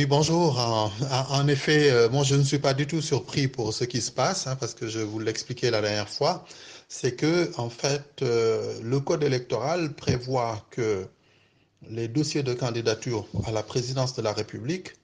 Oui, bonjour. En effet, moi, je ne suis pas du tout surpris pour ce qui se passe, hein, parce que je vous l'expliquais la dernière fois. C'est que, en fait, le code électoral prévoit que les dossiers de candidature à la présidence de la République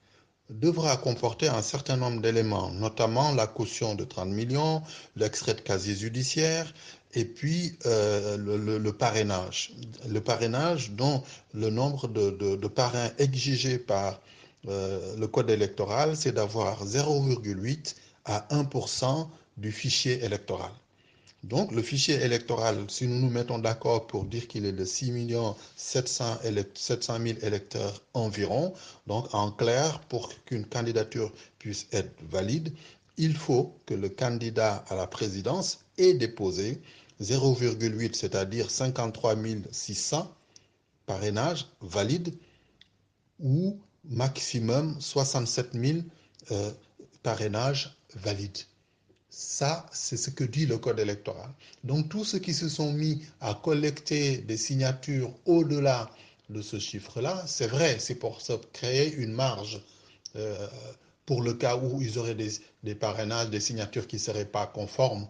devra comporter un certain nombre d'éléments, notamment la caution de 30 millions, l'extrait de casier judiciaire et puis le parrainage. Le parrainage dont le nombre de parrains exigé par le code électoral, c'est d'avoir 0,8 à 1% du fichier électoral. Donc, le fichier électoral, si nous nous mettons d'accord pour dire qu'il est de 6 700 000 électeurs environ, donc en clair, pour qu'une candidature puisse être valide, il faut que le candidat à la présidence ait déposé 0,8, c'est-à-dire 53 600 parrainages valides ou maximum 67 000 parrainages valides. Ça, c'est ce que dit le code électoral. Donc, tous ceux qui se sont mis à collecter des signatures au-delà de ce chiffre-là, c'est vrai, c'est pour se créer une marge euh, pour le cas où ils auraient des parrainages, des signatures qui ne seraient pas conformes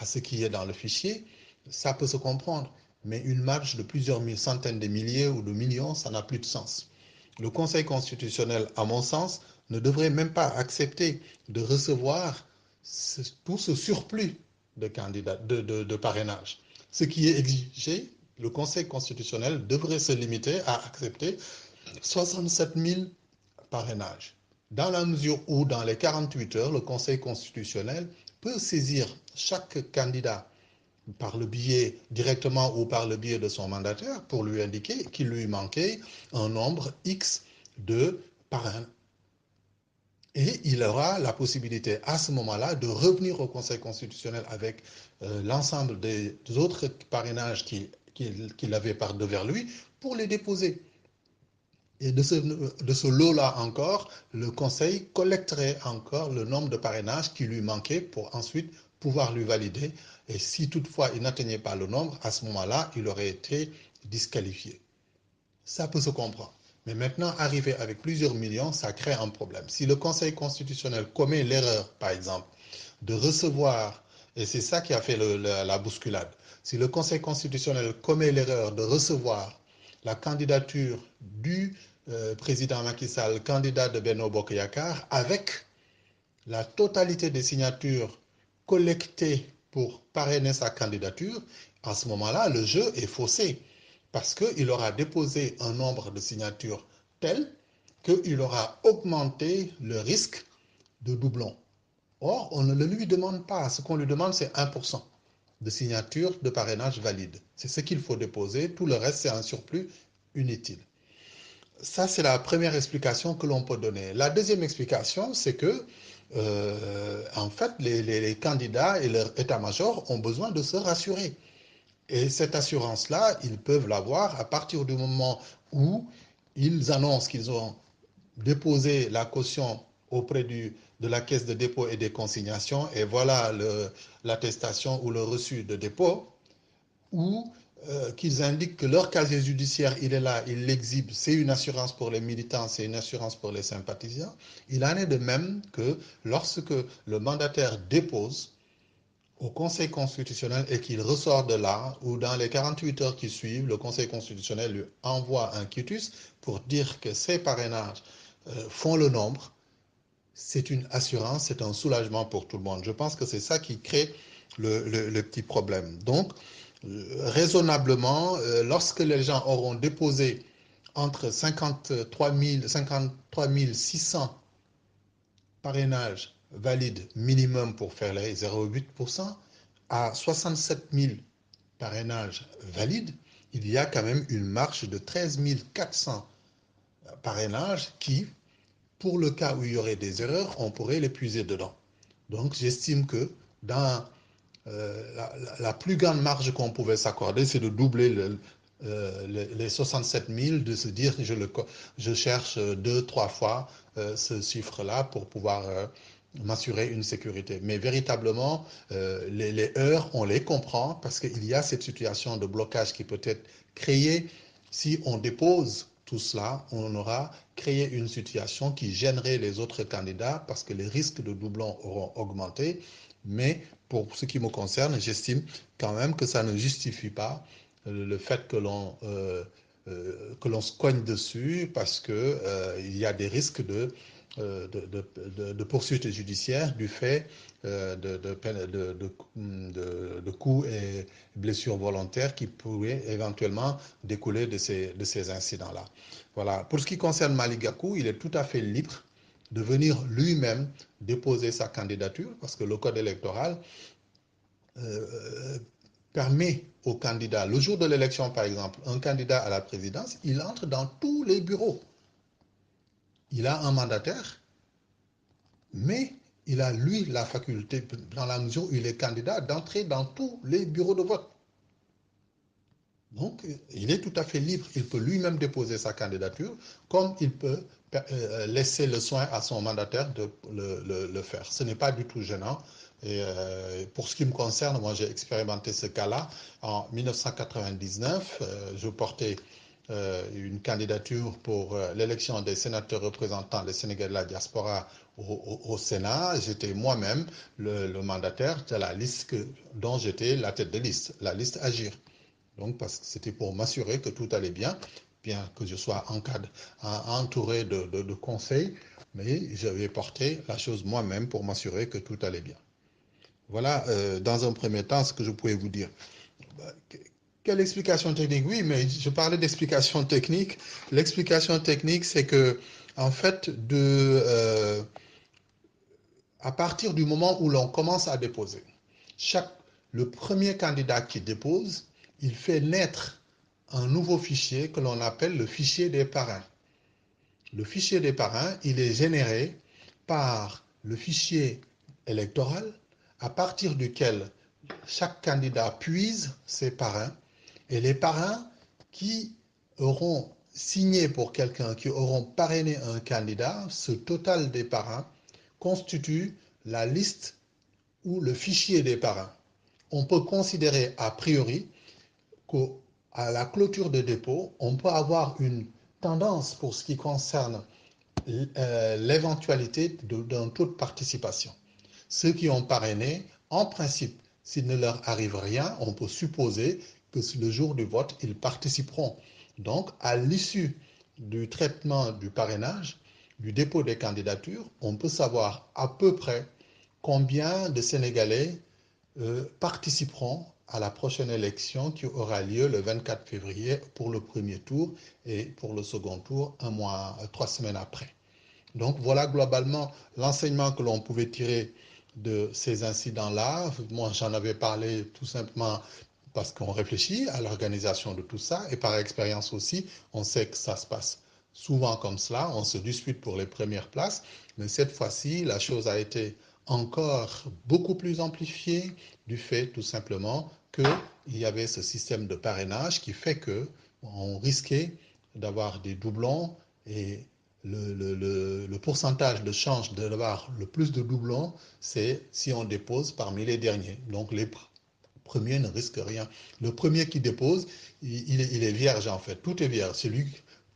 à ce qui est dans le fichier. Ça peut se comprendre. Mais une marge de plusieurs centaines de milliers ou de millions, ça n'a plus de sens. Le Conseil constitutionnel, à mon sens, ne devrait même pas accepter de recevoir tout ce surplus de candidats, de parrainage. Ce qui est exigé, le Conseil constitutionnel devrait se limiter à accepter 67 000 parrainages. Dans la mesure où, dans les 48 heures, le Conseil constitutionnel peut saisir chaque candidat par le biais, directement ou par le biais de son mandataire, pour lui indiquer qu'il lui manquait un nombre X de parrains. Et il aura la possibilité à ce moment-là de revenir au Conseil constitutionnel avec l'ensemble des autres parrainages qu'il avait par devers lui pour les déposer. Et de ce lot-là encore, le Conseil collecterait encore le nombre de parrainages qui lui manquait pour ensuite pouvoir lui valider. Et si toutefois il n'atteignait pas le nombre, à ce moment-là, il aurait été disqualifié. Ça peut se comprendre. Mais maintenant, arriver avec plusieurs millions, ça crée un problème. Si le Conseil constitutionnel commet l'erreur, par exemple, de recevoir, et c'est ça qui a fait la bousculade, si le Conseil constitutionnel commet l'erreur de recevoir la candidature du président Macky Sall, candidat de Benno Bokk Yakaar, avec la totalité des signatures collectées pour parrainer sa candidature, à ce moment-là, le jeu est faussé parce qu'il aura déposé un nombre de signatures tel qu'il aura augmenté le risque de doublon. Or, on ne le lui demande pas. Ce qu'on lui demande, c'est 1% de signatures de parrainage valides. C'est ce qu'il faut déposer. Tout le reste, c'est un surplus inutile. Ça, c'est la première explication que l'on peut donner. La deuxième explication, c'est que, en fait, les candidats et leur état-major ont besoin de se rassurer. Et cette assurance-là, ils peuvent l'avoir à partir du moment où ils annoncent qu'ils ont déposé la caution auprès de la caisse de dépôt et des consignations, et voilà l'attestation ou le reçu de dépôt, ou qu'ils indiquent que leur casier judiciaire, il est là, ils l'exhibent, c'est une assurance pour les militants, c'est une assurance pour les sympathisants. Il en est de même que lorsque le mandataire dépose au Conseil constitutionnel et qu'il ressort de là, ou dans les 48 heures qui suivent, le Conseil constitutionnel lui envoie un quitus pour dire que ces parrainages font le nombre, c'est une assurance, c'est un soulagement pour tout le monde. Je pense que c'est ça qui crée le petit problème. Donc, raisonnablement, lorsque les gens auront déposé entre 53 600 parrainages valides minimum pour faire les 0,8% à 67 000 parrainages valides, il y a quand même une marge de 13 400 parrainages qui, pour le cas où il y aurait des erreurs, on pourrait les puiser dedans. Donc j'estime que dans la plus grande marge qu'on pouvait s'accorder, c'est de doubler les 67 000, de se dire je cherche 2-3 fois ce chiffre-là pour pouvoir m'assurer une sécurité. Mais véritablement, les heures, on les comprend parce qu'il y a cette situation de blocage qui peut être créée si on dépose tout cela, on aura créé une situation qui gênerait les autres candidats parce que les risques de doublons auront augmenté. Mais pour ce qui me concerne, j'estime quand même que ça ne justifie pas le fait que l'on se cogne dessus parce qu'il y a des risques de poursuites judiciaires du fait de coups et blessures volontaires qui pourraient éventuellement découler de ces incidents-là. Voilà. Pour ce qui concerne Malick Gakou, il est tout à fait libre de venir lui-même déposer sa candidature parce que le code électoral permet aux candidats, le jour de l'élection par exemple, un candidat à la présidence, il entre dans tous les bureaux. Il a un mandataire, mais il a lui la faculté, dans la mesure où il est candidat, d'entrer dans tous les bureaux de vote. Donc, il est tout à fait libre. Il peut lui-même déposer sa candidature, comme il peut laisser le soin à son mandataire de le faire. Ce n'est pas du tout gênant. Et pour ce qui me concerne, moi j'ai expérimenté ce cas-là. En 1999, je portais une candidature pour l'élection des sénateurs représentants des Sénégalais de la diaspora au Sénat. J'étais moi-même le mandataire de la liste dont j'étais la tête de liste, la liste Agir. Donc, parce que c'était pour m'assurer que tout allait bien que je sois entouré de conseils, mais j'avais porté la chose moi-même pour m'assurer que tout allait bien. Voilà, dans un premier temps, ce que je pouvais vous dire. Quelle explication technique? Oui, mais je parlais d'explication technique. L'explication technique, c'est que, en fait, à partir du moment où l'on commence à déposer, le premier candidat qui dépose, il fait naître un nouveau fichier que l'on appelle le fichier des parrains. Le fichier des parrains, il est généré par le fichier électoral à partir duquel chaque candidat puise ses parrains et les parrains qui auront signé pour quelqu'un, qui auront parrainé un candidat, ce total des parrains constitue la liste ou le fichier des parrains. On peut considérer a priori qu'à la clôture de dépôt, on peut avoir une tendance pour ce qui concerne l'éventualité d'un taux de participation. Ceux qui ont parrainé, en principe, s'il ne leur arrive rien, on peut supposer que le jour du vote, ils participeront. Donc, à l'issue du traitement du parrainage, du dépôt des candidatures, on peut savoir à peu près combien de Sénégalais participeront à la prochaine élection qui aura lieu le 24 février pour le premier tour et pour le second tour 3 semaines après. Donc voilà globalement l'enseignement que l'on pouvait tirer de ces incidents-là. Moi, j'en avais parlé tout simplement parce qu'on réfléchit à l'organisation de tout ça et par expérience aussi, on sait que ça se passe souvent comme cela. On se dispute pour les premières places, mais cette fois-ci, la chose a été encore beaucoup plus amplifiée du fait tout simplement qu'il y avait ce système de parrainage qui fait qu'on risquait d'avoir des doublons et le pourcentage de chance d'avoir le plus de doublons, c'est si on dépose parmi les derniers. Donc les premiers ne risquent rien. Le premier qui dépose, il est vierge en fait, tout est vierge.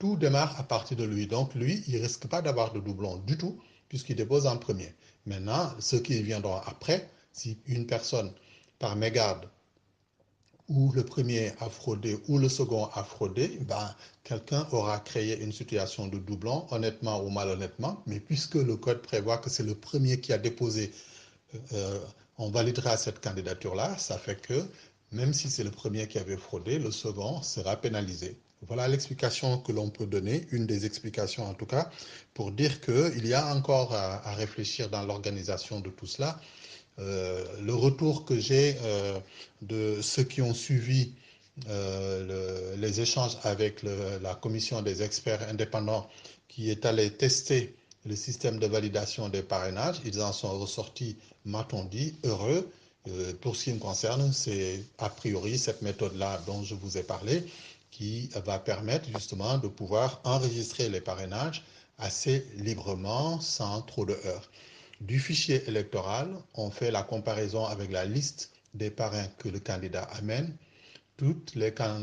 Tout démarre à partir de lui. Donc lui, il ne risque pas d'avoir de doublons du tout, puisqu'il dépose en premier. Maintenant, ceux qui viendront après, si une personne par mégarde ou le premier a fraudé ou le second a fraudé, ben, quelqu'un aura créé une situation de doublon, honnêtement ou malhonnêtement, mais puisque le code prévoit que c'est le premier qui a déposé, on validera cette candidature-là, ça fait que même si c'est le premier qui avait fraudé, le second sera pénalisé. Voilà l'explication que l'on peut donner, une des explications en tout cas, pour dire qu'il y a encore à réfléchir dans l'organisation de tout cela. Le retour que j'ai de ceux qui ont suivi les échanges avec la commission des experts indépendants qui est allé tester le système de validation des parrainages, ils en sont ressortis, m'a-t-on dit, heureux. Pour ce qui me concerne, c'est a priori cette méthode-là dont je vous ai parlé qui va permettre justement de pouvoir enregistrer les parrainages assez librement, sans trop de heurts. Du fichier électoral, on fait la comparaison avec la liste des parrains que le candidat amène.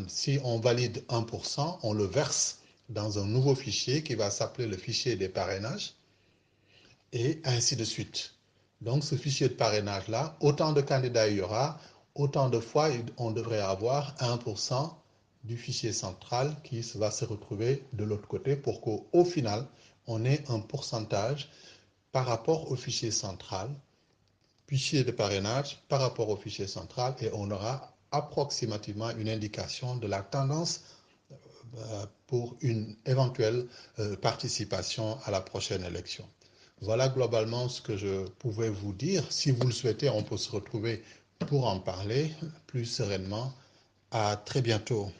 Si on valide 1%, on le verse dans un nouveau fichier qui va s'appeler le fichier des parrainages, et ainsi de suite. Donc ce fichier de parrainage-là, autant de candidats il y aura, autant de fois on devrait avoir 1% du fichier central qui va se retrouver de l'autre côté pour qu'au final, on ait un pourcentage par rapport au fichier central, fichier de parrainage par rapport au fichier central, et on aura approximativement une indication de la tendance pour une éventuelle participation à la prochaine élection. Voilà globalement ce que je pouvais vous dire. Si vous le souhaitez, on peut se retrouver pour en parler plus sereinement. À très bientôt.